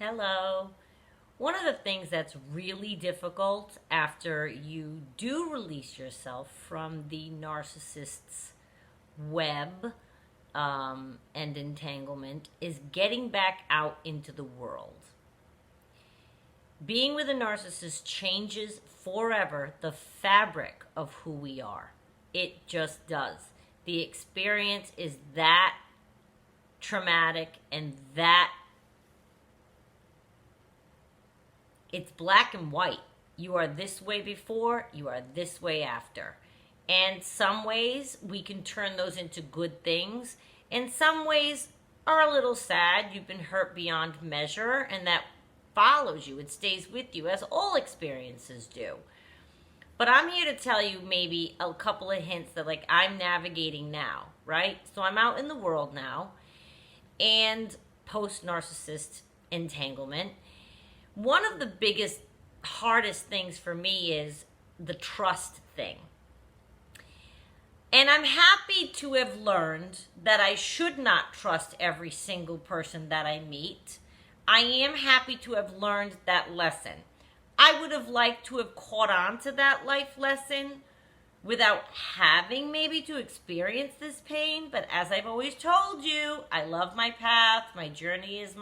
Hello. One of the things that's really difficult after you do release yourself from the narcissist's web and entanglement is getting back out into the world. Being with a narcissist changes forever the fabric of who we are. It just does. The experience is that traumatic and that it's black and white. You are this way before, you are this way after. And some ways we can turn those into good things. And some ways are a little sad. You've been hurt beyond measure, and that follows you. It stays with you, as all experiences do. But I'm here to tell you maybe a couple of hints that I'm navigating now, right? So I'm out in the world now, and post-narcissist entanglement. One of the biggest, hardest things for me is the trust thing. And I'm happy to have learned that I should not trust every single person that I meet. I am happy to have learned that lesson. I would have liked to have caught on to that life lesson without having maybe to experience this pain. But as I've always told you, I love my path. My journey is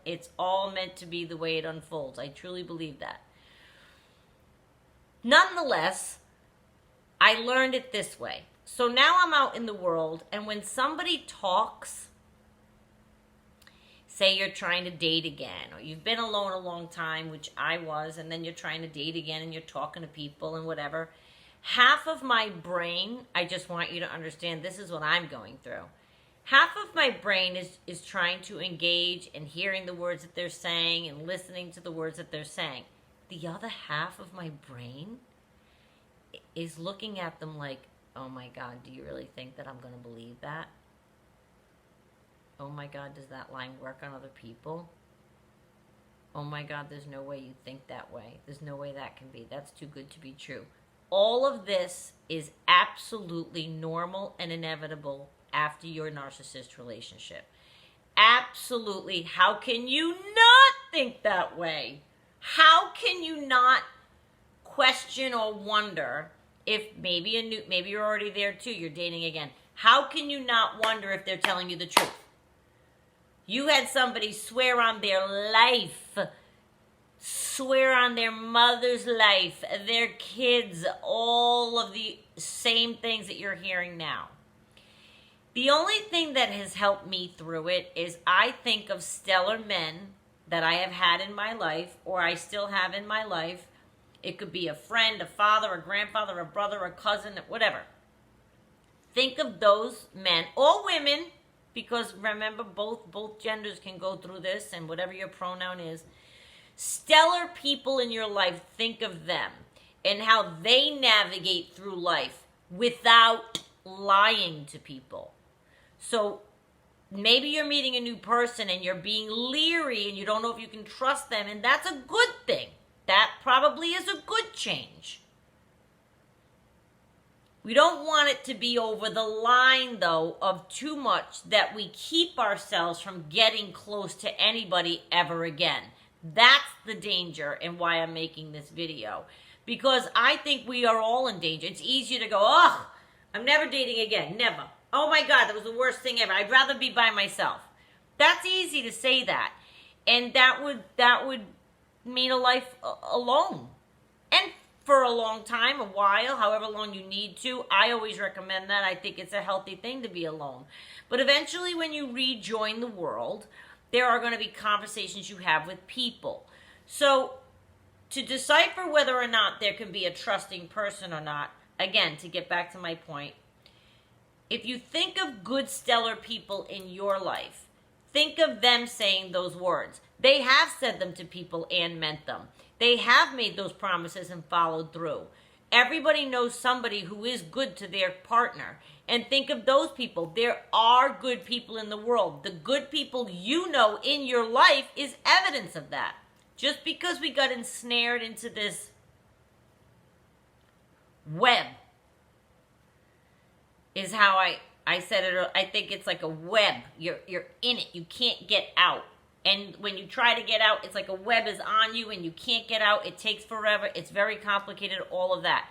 it's all meant to be the way it unfolds. I truly believe that. Nonetheless, I learned it this way. So now I'm out in the world, and when somebody talks, say you're trying to date again, or you've been alone a long time, which I was, and then you're trying to date again, and you're talking to people and whatever, half of my brain, I just want you to understand, this is what I'm going through. Half of my brain is trying to engage and hearing the words that they're saying and listening to the words that they're saying. The other half of my brain is looking at them like, oh my God, do you really think that I'm going to believe that? Oh my God, does that line work on other people? Oh my God, there's no way you think that way. There's no way that can be. That's too good to be true. All of this is absolutely normal and inevitable after your narcissist relationship. Absolutely. How can you not think that way? How can you not question or wonder if maybe you're already there too, you're dating again. How can you not wonder if they're telling you the truth? You had somebody swear on their life, swear on their mother's life, their kids, all of the same things that you're hearing now. The only thing that has helped me through it is I think of stellar men that I have had in my life, or I still have in my life. It could be a friend, a father, a grandfather, a brother, a cousin, whatever. Think of those men, or women, because remember, both genders can go through this, and whatever your pronoun is. Stellar people in your life, think of them and how they navigate through life without lying to people. So maybe you're meeting a new person and you're being leery and you don't know if you can trust them, and that's a good thing. That probably is a good change. We don't want it to be over the line, though, of too much that we keep ourselves from getting close to anybody ever again. That's the danger and why I'm making this video. Because I think we are all in danger. It's easier to go, oh, I'm never dating again. Never. Oh my God, that was the worst thing ever. I'd rather be by myself. That's easy to say that. And that would mean a life alone. And for a long time, a while, however long you need to. I always recommend that. I think it's a healthy thing to be alone. But eventually when you rejoin the world, there are going to be conversations you have with people. So to decipher whether or not there can be a trusting person or not, again, to get back to my point, if you think of good, stellar people in your life, think of them saying those words. They have said them to people and meant them. They have made those promises and followed through. Everybody knows somebody who is good to their partner. And think of those people. There are good people in the world. The good people you know in your life is evidence of that. Just because we got ensnared into this web is how I said it. I think it's like a web. You're in it. You can't get out. And when you try to get out, it's like a web is on you and you can't get out. It takes forever. It's very complicated, all of that.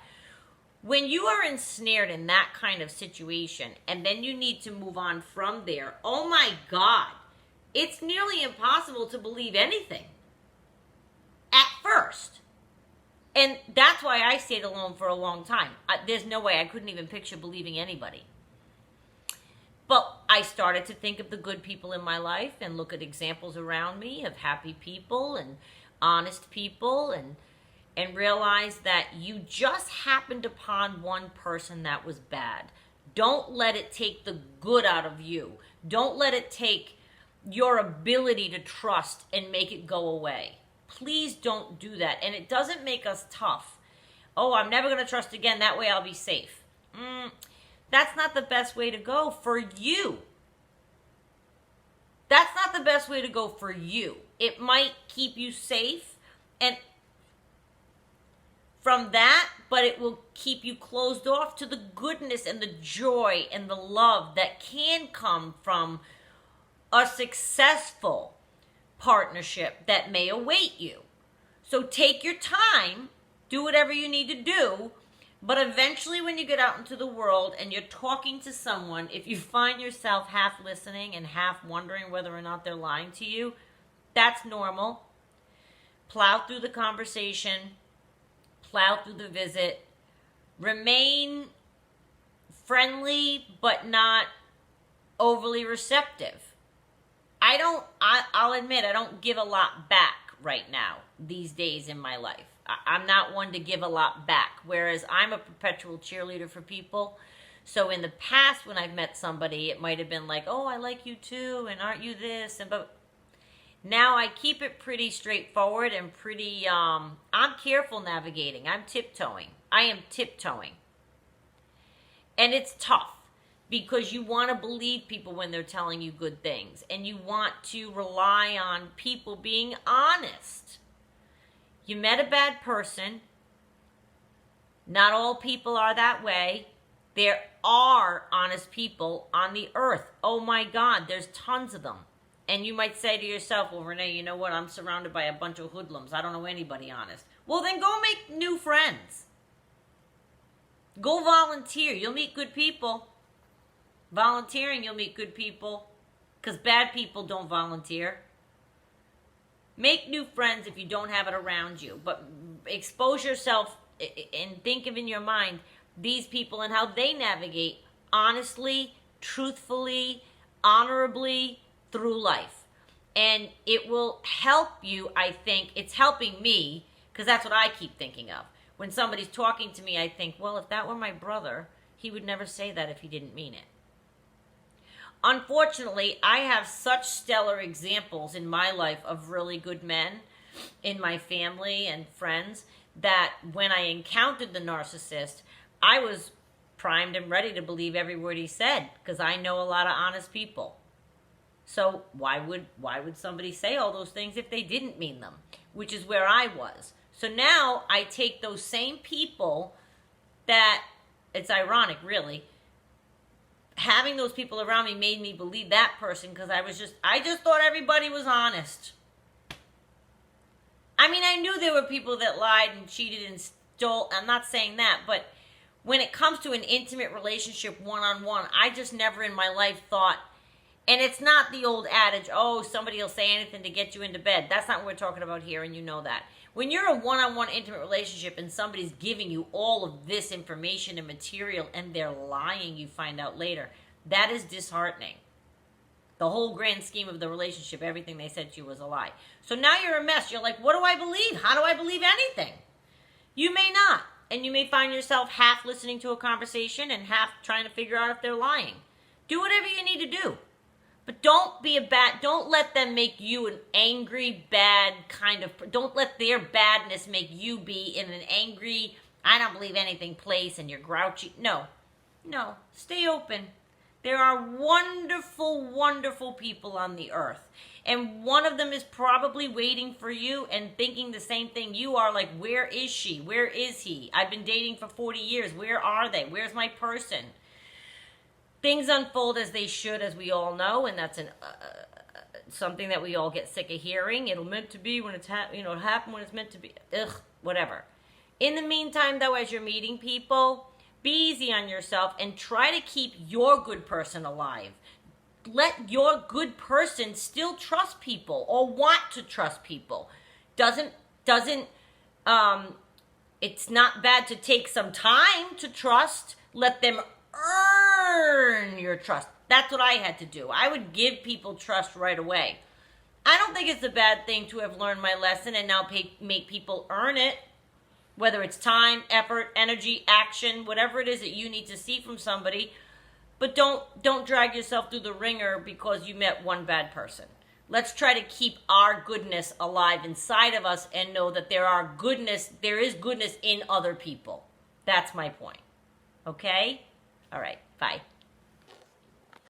When you are ensnared in that kind of situation and then you need to move on from there, oh my God, it's nearly impossible to believe anything at first. And that's why I stayed alone for a long time. There's no way I couldn't even picture believing anybody. But I started to think of the good people in my life and look at examples around me of happy people and honest people and realize that you just happened upon one person that was bad. Don't let it take the good out of you. Don't let it take your ability to trust and make it go away. Please don't do that. And it doesn't make us tough. Oh, I'm never going to trust again. That way I'll be safe. That's not the best way to go for you. That's not the best way to go for you. It might keep you safe and from that, but it will keep you closed off to the goodness and the joy and the love that can come from a successful partnership that may await you. So take your time, do whatever you need to do, but eventually when you get out into the world and you're talking to someone, if you find yourself half listening and half wondering whether or not they're lying to you, that's normal. Plow through the conversation, plow through the visit, remain friendly but not overly receptive. I'll admit I don't give a lot back right now these days in my life. I'm not one to give a lot back, whereas I'm a perpetual cheerleader for people. So in the past when I've met somebody, it might have been like, oh, I like you too, and aren't you this? But now I keep it pretty straightforward and pretty, I'm careful navigating. I'm tiptoeing. I am tiptoeing. And it's tough because you want to believe people when they're telling you good things. And you want to rely on people being honest. You met a bad person. Not all people are that way. There are honest people on the earth. Oh my God, there's tons of them. And you might say to yourself, well, Renee, you know what? I'm surrounded by a bunch of hoodlums. I don't know anybody honest. Well, then go make new friends. Go volunteer. You'll meet good people. Volunteering, you'll meet good people. Because bad people don't volunteer. Make new friends if you don't have it around you. But expose yourself and think of in your mind these people and how they navigate honestly, truthfully, honorably through life. And it will help you, I think. It's helping me because that's what I keep thinking of. When somebody's talking to me, I think, well, if that were my brother, he would never say that if he didn't mean it. Unfortunately, I have such stellar examples in my life of really good men in my family and friends that when I encountered the narcissist, I was primed and ready to believe every word he said because I know a lot of honest people. So why would somebody say all those things if they didn't mean them? Which is where I was. So now I take those same people that, it's ironic really, having those people around me made me believe that person because I just thought everybody was honest. I mean, I knew there were people that lied and cheated and stole. I'm not saying that, but when it comes to an intimate relationship one-on-one, I just never in my life thought, and it's not the old adage, oh, somebody will say anything to get you into bed. That's not what we're talking about here, and you know that. When you're a one-on-one intimate relationship and somebody's giving you all of this information and material and they're lying, you find out later, that is disheartening. The whole grand scheme of the relationship, everything they said to you was a lie. So now you're a mess. You're like, what do I believe? How do I believe anything? You may not. And you may find yourself half listening to a conversation and half trying to figure out if they're lying. Do whatever you need to do. But don't let them make you an angry, bad kind of, don't let their badness make you be in an angry, I don't believe anything place and you're grouchy. No, stay open. There are wonderful, wonderful people on the earth. And one of them is probably waiting for you and thinking the same thing you are, like, where is she? Where is he? I've been dating for 40 years. Where are they? Where's my person? Things unfold as they should, as we all know, and that's something that we all get sick of hearing. It'll meant to be when it's it'll happen when it's meant to be. Ugh, whatever. In the meantime, though, as you're meeting people, be easy on yourself and try to keep your good person alive. Let your good person still trust people or want to trust people. It's not bad to take some time to trust. Let them earn your trust. That's what I had to do. I would give people trust right away. I don't think it's a bad thing to have learned my lesson and now make people earn it. Whether it's time, effort, energy, action, whatever it is that you need to see from somebody. But don't drag yourself through the ringer because you met one bad person. Let's try to keep our goodness alive inside of us and know that there is goodness in other people. That's my point. Okay? All right. Bye.